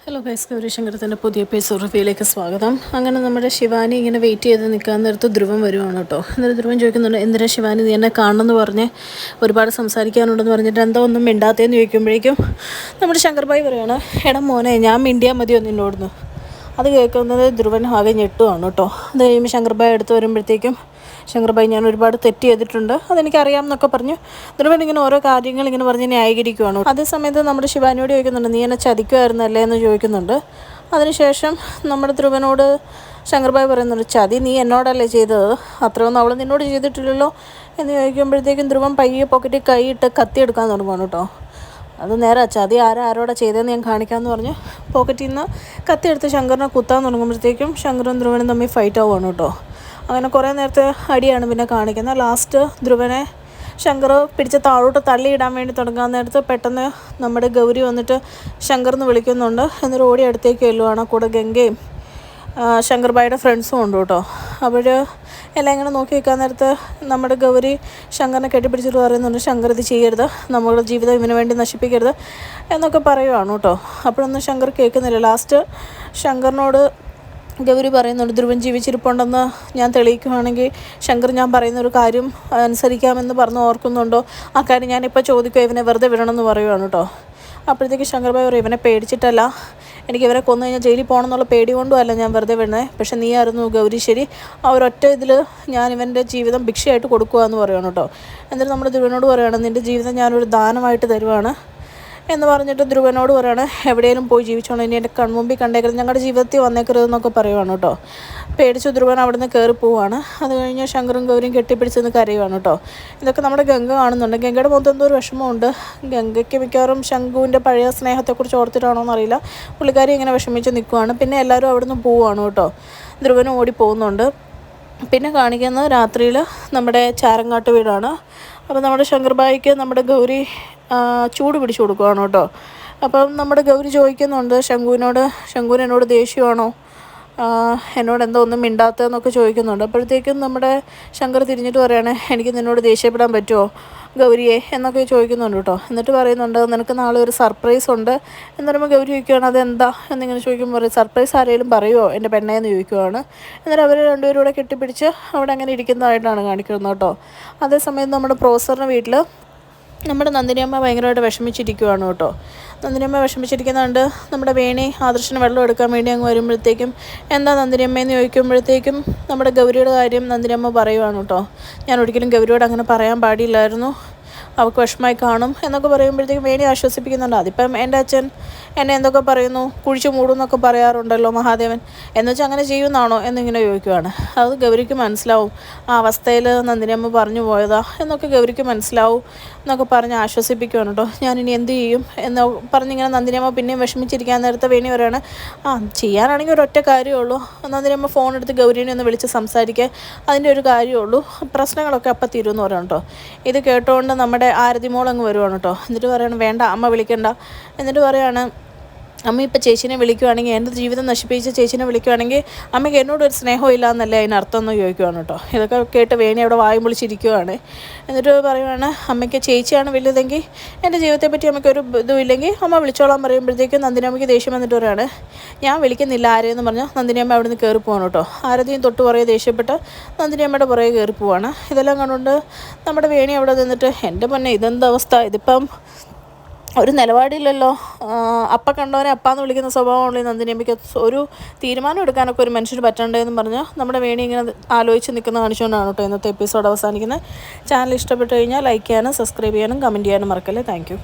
Hello guys, ഗൗരീശങ്കരത്തിൻ്റെ പുതിയ episode റിവ്യൂയിലേക്ക് സ്വാഗതം. അങ്ങനെ നമ്മുടെ ശിവാനി ഇങ്ങനെ വെയിറ്റ് ചെയ്ത് നിൽക്കാൻ നേരത്ത് ധ്രുവൻ വരുവാണ് കേട്ടോ. എന്നിട്ട് ധ്രുവൻ ചോദിക്കുന്നുണ്ട്, എന്തിനാ ശിവാനി നീ എന്നെ കാണണമെന്ന് പറഞ്ഞ് ഒരുപാട് സംസാരിക്കാനുണ്ടെന്ന് പറഞ്ഞിട്ട് എന്താ ഒന്നും മിണ്ടാത്തേന്ന് ചോദിക്കുമ്പോഴേക്കും നമ്മുടെ ശങ്കർഭായി പറയുകയാണ്, എടാ മോനെ ഞാൻ മിണ്ടിയാൽ മതിയോ നിന്നോടുന്ന്. അത് കേൾക്കുന്നത് ധ്രുവൻ ആകെ ഞെട്ടുവാണ് കേട്ടോ. അത് കഴിയുമ്പോൾ ശങ്കർഭായി അടുത്ത് വരുമ്പോഴത്തേക്കും ശങ്കർഭായി ഞാൻ ഒരുപാട് തെറ്റ് ചെയ്തിട്ടുണ്ട്, അതെനിക്കറിയാം എന്നൊക്കെ പറഞ്ഞു ധ്രുവൻ ഇങ്ങനെ ഓരോ കാര്യങ്ങൾ ഇങ്ങനെ പറഞ്ഞ് ന്യായീകരിക്കുവാണ്. അതേസമയത്ത് നമ്മുടെ ശിവാനിയോട് ചോദിക്കുന്നുണ്ട്, നീ എന്നെ ചതിക്കുമായിരുന്നല്ലേ എന്ന് ചോദിക്കുന്നുണ്ട്. അതിനുശേഷം നമ്മുടെ ധ്രുവനോട് ശങ്കർഭായി പറയുന്നുണ്ട്, ചതി നീ എന്നോടല്ലേ ചെയ്തത്, അത്രയൊന്നും അവൾ നിന്നോട് ചെയ്തിട്ടില്ലല്ലോ എന്ന് ചോദിക്കുമ്പോഴത്തേക്കും ധ്രുവൻ പയ്യെ പോക്കറ്റിൽ കൈയിട്ട് കത്തിയെടുക്കാൻ തുടങ്ങുകയാണ് കേട്ടോ. അത് നേരെ ചതി ആരോടാ ചെയ്തതെന്ന് ഞാൻ കാണിക്കാമെന്ന് പറഞ്ഞ് പോക്കറ്റിൽ നിന്ന് കത്തിയെടുത്ത് ശങ്കറിനെ കുത്താൻ തുടങ്ങുമ്പോഴത്തേക്കും ശങ്കറും ധ്രുവനും തമ്മിൽ ഫൈറ്റ് ആവുകയാണ് കേട്ടോ. അങ്ങനെ കുറേ നേരത്തെ അടിയാണ് പിന്നെ കാണിക്കുന്നത്. ലാസ്റ്റ് ധ്രുവനെ ശങ്കർ പിടിച്ച് താഴോട്ട് തള്ളിയിടാൻ വേണ്ടി തുടങ്ങാൻ നേരത്ത് പെട്ടെന്ന് നമ്മുടെ ഗൗരി വന്നിട്ട് ശങ്കറിന്ന് വിളിക്കുന്നുണ്ട്. എന്നിട്ട് ഓടി അടുത്തേക്ക് ചെല്ലുവാണ്. കൂടെ ഗംഗയും ശങ്കർഭായിയുടെ ഫ്രണ്ട്സും ഉണ്ട് കേട്ടോ. അവർ എല്ലാം ഇങ്ങനെ നോക്കി നിൽക്കാൻ നേരത്ത് നമ്മുടെ ഗൗരി ശങ്കറിനെ കെട്ടിപ്പിടിച്ചിട്ട് പറയുന്നുണ്ട്, ശങ്കർ ഇത് ചെയ്യരുത്, നമ്മുടെ ജീവിതം ഇവന് വേണ്ടി നശിപ്പിക്കരുത് എന്നൊക്കെ പറയുവാണ് കേട്ടോ. അപ്പോഴൊന്നും ശങ്കർ കേൾക്കുന്നില്ല. ലാസ്റ്റ് ശങ്കറിനോട് ഗൗരി പറയുന്നുണ്ട്, ധ്രുവൻ ജീവിച്ചിരിപ്പുണ്ടെന്ന് ഞാൻ തെളിയിക്കുകയാണെങ്കിൽ ശങ്കർ ഞാൻ പറയുന്നൊരു കാര്യം അനുസരിക്കാമെന്ന് പറഞ്ഞ് ഓർക്കുന്നുണ്ടോ, ആ കാര്യം ഞാനിപ്പോൾ ചോദിക്കുക, ഇവനെ വെറുതെ വിടണമെന്ന് പറയുവാണ് കേട്ടോ. അപ്പോഴത്തേക്ക് ശങ്കർഭായി പറയും, ഇവനെ പേടിച്ചിട്ടല്ല, എനിക്ക് ഇവരെ കൊന്നു കഴിഞ്ഞാൽ ജയിലിൽ പോകണം എന്നുള്ള പേടി കൊണ്ടും അല്ല ഞാൻ വെറുതെ വിടണേ, പക്ഷേ നീ ആയിരുന്നു ഗൗരി ശരി, ആ ഒരൊറ്റ ഇതിൽ ഞാൻ ഇവൻ്റെ ജീവിതം ഭിക്ഷയായിട്ട് കൊടുക്കുക എന്ന് പറയുകയാണ് കേട്ടോ. എന്നിട്ട് നമ്മുടെ ധ്രുവനോട് പറയുകയാണ്, നിൻ്റെ ജീവിതം ഞാനൊരു ദാനമായിട്ട് തരുവാണ് എന്ന് പറഞ്ഞിട്ട് ധ്രുവനോട് പറയുകയാണ്, എവിടെയെങ്കിലും പോയി ജീവിച്ചോണം, ഇനി എൻ്റെ കൺമുമ്പിൽ കണ്ടേക്കരുത്, ഞങ്ങളുടെ ജീവിതത്തിൽ വന്നേക്കരുതെന്നൊക്കെ പറയുവാണ് കേട്ടോ. പേടിച്ച് ധ്രുവൻ അവിടെ നിന്ന് കയറി പോവുകയാണ്. അത് കഴിഞ്ഞ് ശങ്കറും ഗൗരിയും കെട്ടിപ്പിടിച്ചെന്ന് കരയുവാണ് കേട്ടോ. ഇതൊക്കെ നമ്മുടെ ഗംഗ കാണുന്നുണ്ട്. ഗംഗയുടെ മൊത്തം എന്തോ ഒരു വിഷമമുണ്ട്. ഗംഗയ്ക്ക് മിക്കവാറും ശംഖുവിൻ്റെ പഴയ സ്നേഹത്തെക്കുറിച്ച് ഓർത്തിട്ടാണോ എന്നറിയില്ല, പുള്ളിക്കാരി ഇങ്ങനെ വിഷമിച്ച് നിൽക്കുവാണ്. പിന്നെ എല്ലാവരും അവിടെ നിന്ന് പോവുകയാണ് കേട്ടോ. ധ്രുവനും ഓടി പോകുന്നുണ്ട്. പിന്നെ കാണിക്കുന്നത് രാത്രിയിൽ നമ്മുടെ ചാരങ്ങാട്ട് വീടാണ്. അപ്പോൾ നമ്മുടെ ശങ്കർഭായിക്ക് നമ്മുടെ ഗൗരി ചൂട് പിടിച്ചു കൊടുക്കുകയാണ് കേട്ടോ. അപ്പം നമ്മുടെ ഗൗരി ചോദിക്കുന്നുണ്ട് ശംഖുവിന് എന്നോട് ദേഷ്യമാണോ, എന്നോട് എന്തോ ഒന്നും മിണ്ടാത്തതെന്നൊക്കെ ചോദിക്കുന്നുണ്ട്. അപ്പോഴത്തേക്കും നമ്മുടെ ശങ്കർ തിരിഞ്ഞിട്ട് പറയുകയാണ്, എനിക്ക് നിന്നോട് ദേഷ്യപ്പെടാൻ പറ്റുമോ ഗൗരിയെ എന്നൊക്കെ ചോദിക്കുന്നുണ്ട് കേട്ടോ. എന്നിട്ട് പറയുന്നുണ്ട്, നിനക്ക് നാളെ ഒരു സർപ്രൈസ് ഉണ്ട് എന്ന് പറയുമ്പോൾ ഗൗരി ചോദിക്കുകയാണ്, അതെന്താ എന്നിങ്ങനെ ചോദിക്കുമ്പോൾ പറയും, സർപ്രൈസ് ആരെങ്കിലും പറയുമോ എൻ്റെ പെണ്ണേന്ന് ചോദിക്കുവാണ്. എന്നിട്ട് അവർ രണ്ടുപേരും കൂടെ കെട്ടിപ്പിടിച്ച് അവിടെ അങ്ങനെ ഇരിക്കുന്നതായിട്ടാണ് കാണിക്കുന്നത് കേട്ടോ. അതേസമയം നമ്മുടെ പ്രൊഫസറിൻ്റെ വീട്ടിൽ നമ്മുടെ നന്ദിനിയമ്മ ഭയങ്കരമായിട്ട് വിഷമിച്ചിരിക്കുവാണ് കേട്ടോ. നന്ദിനിയമ്മ വിഷമിച്ചിരിക്കുന്നുണ്ട്. നമ്മുടെ വേണി ആദർശന് വെള്ളം എടുക്കാൻ വേണ്ടി അങ്ങ് വരുമ്പോഴത്തേക്കും എന്താ നന്ദിനിയമ്മയെന്ന് ചോദിക്കുമ്പോഴത്തേക്കും നമ്മുടെ ഗൗരിയുടെ കാര്യം നന്ദിനിയമ്മ പറയുവാണ് കേട്ടോ. ഞാൻ ഒരിക്കലും ഗൗരിയോട് അങ്ങനെ പറയാൻ പാടില്ലായിരുന്നു, അവൾക്ക് വിഷമമായി കാണും എന്നൊക്കെ പറയുമ്പോഴത്തേക്കും വേണി ആശ്വസിപ്പിക്കുന്നുണ്ട്. അതിപ്പം എൻ്റെ അച്ഛൻ എന്നെ എന്തൊക്കെ പറയുന്നു, കുഴിച്ചു മൂടും എന്നൊക്കെ പറയാറുണ്ടല്ലോ മഹാദേവൻ, എന്ന് വെച്ചാൽ അങ്ങനെ ചെയ്യുമെന്നാണോ എന്നിങ്ങനെ ചോദിക്കുവാണ്. അത് ഗൗരിക്ക് മനസ്സിലാവും, ആ അവസ്ഥയിൽ നന്ദിനിയമ്മ പറഞ്ഞു പോയതാ എന്നൊക്കെ ഗൗരിക്ക് മനസ്സിലാവും എന്നൊക്കെ പറഞ്ഞ് ആശ്വസിപ്പിക്കുവാണ് കേട്ടോ. ഞാനിനി എന്ത് ചെയ്യും എന്ന് പറഞ്ഞിങ്ങനെ നന്ദിനിയമ്മ പിന്നെയും വിഷമിച്ചിരിക്കാൻ നേരത്തെ വേണി പറയുകയാണ്, ചെയ്യാനാണെങ്കിൽ ഒരൊറ്റ കാര്യമുള്ളൂ, നന്ദിനിയമ്മ ഫോൺ എടുത്ത് ഗൗരീനെ ഒന്ന് വിളിച്ച് സംസാരിക്കുക, അതിൻ്റെ ഒരു കാര്യമുള്ളൂ, പ്രശ്നങ്ങളൊക്കെ അപ്പം തീരുമെന്ന് പറയണം കേട്ടോ. ഇത് കേട്ടുകൊണ്ട് നമ്മുടെ ആരതി മോൾ അങ്ങ് വരുവാണ് കേട്ടോ. എന്നിട്ട് പറയണം, വേണ്ട അമ്മ വിളിക്കണ്ട. എന്നിട്ട് പറയാണ്, അമ്മ ഇപ്പം ചേച്ചീനെ വിളിക്കുവാണെങ്കിൽ, എൻ്റെ ജീവിതം നശിപ്പിച്ച ചേച്ചീനെ വിളിക്കുവാണെങ്കിൽ അമ്മയ്ക്ക് എന്നോടൊരു സ്നേഹം ഇല്ല എന്നല്ലേ അതിനർത്ഥം എന്ന് ചോദിക്കുവാണ് കേട്ടോ. ഇതൊക്കെ കേട്ട് വേണി അവിടെ വായും വിളിച്ചിരിക്കുവാണ്. എന്നിട്ട് പറയുവാണ്, അമ്മയ്ക്ക് ചേച്ചിയാണ് വലുതെങ്കിൽ എൻ്റെ ജീവിതത്തെ പറ്റി അമ്മയ്ക്കൊരു ഇതും ഇല്ലെങ്കിൽ അമ്മ വിളിച്ചോളാൻ പറയുമ്പോഴത്തേക്കും നന്ദിനിയമ്മയ്ക്ക് ദേഷ്യം വന്നിട്ട് പറയുകയാണ്, ഞാൻ വിളിക്കുന്നില്ല ആരെയെന്ന് പറഞ്ഞാൽ നന്ദിനിയമ്മ അവിടെ നിന്ന് കയറി പോവാണ് കേട്ടോ. ആരതിയും തൊട്ട് പുറകെ ദേഷ്യപ്പെട്ട് നന്ദിനിയമ്മയുടെ പുറകെ കയറി പോവാണ്. ഇതെല്ലാം കണ്ടുകൊണ്ട് നമ്മുടെ വേണി അവിടെ നിന്നിട്ട്, എൻ്റെ പൊന്നെ ഇതെന്താ അവസ്ഥ, ഇതിപ്പം ഒരു നിലപാടില്ലല്ലോ, അപ്പം കണ്ടവനെ അപ്പാന്ന് വിളിക്കുന്ന സ്വഭാവമുള്ള നന്ദിനിയമ്മയ്ക്ക് ഒരു തീരുമാനം എടുക്കാനൊക്കെ ഒരു മനുഷ്യന് പറ്റണ്ടേന്ന് പറഞ്ഞ് നമ്മുടെ വേണി ഇങ്ങനെ ആലോചിച്ച് നിൽക്കുന്ന കാണിച്ചുകൊണ്ടാണ് കേട്ടോ ഇന്നത്തെ എപ്പിസോഡ് അവസാനിക്കുന്നത്. ചാനൽ ഇഷ്ടപ്പെട്ട് കഴിഞ്ഞാൽ ലൈക്ക് ചെയ്യാനും സബ്സ്ക്രൈബ് ചെയ്യാനും കമൻറ്റ് ചെയ്യാനും മറക്കല്ലേ. താങ്ക്